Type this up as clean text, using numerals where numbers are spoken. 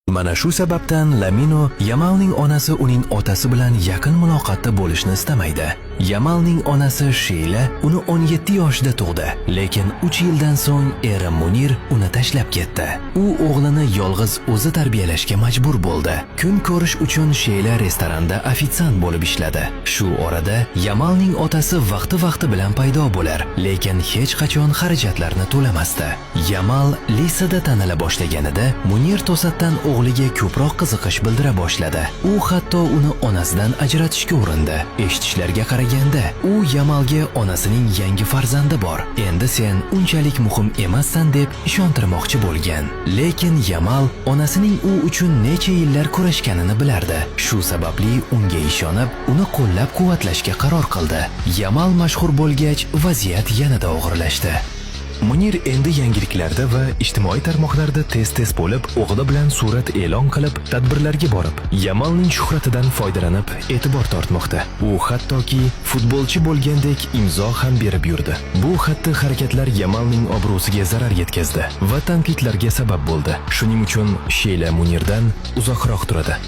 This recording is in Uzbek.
Mana shu sababdan Lamino Yamalning onasi uning otasi bilan yaqin muloqotda bo'lishni istamaydi. Yamalning onasi Sheyla uni 17 yoshida tug'di, lekin 3 yildan so'ng eri Munir uni tashlab ketdi. U o'g'lini yolg'iz o'zi tarbiyalashga majbur bo'ldi. Kun ko'rish uchun Sheyla restoranda ofitsiant bo'lib ishladi. Shu orada Yamalning otasi vaqti bilan paydo bo'lar, lekin hech qachon xarajatlarni to'lamasdi. Yamal lisada tanila boshlaganida Munir to'satdan o'g'liga ko'proq qiziqish bildira boshladi. U hatto uni onasidan ajratishga urindi. Eshitishlarga qaraganda, u Yamalga onasining yangi farzandi bor, endi sen unchalik muhim emassan deb ishontirmoqchi bo'lgan. Lekin Yamal onasining u uchun necha yillar kurashganini bilardi. Shu sababli unga ishonib, uni qo'llab-quvvatlashga qaror qildi. Yamal mashhur bo'lgach, vaziyat yanada og'irlashdi. Munir endi yangiliklarda va ijtimoiy tarmoqlarda tez bo'lib, o'g'li bilan surat e'lon qilib, tadbirlarga borib, Yamalning shuhratidan foydalanib, e'tibor tortmoqda. U hattoki futbolchi bo'lgandek imzo ham berib yurdi. Bu xatti-harakatlar Yamalning obro'siga zarar yetkazdi va tanqidlarga sabab bo'ldi. Shuning uchun Sheyla Munirdan uzoqroq turadi.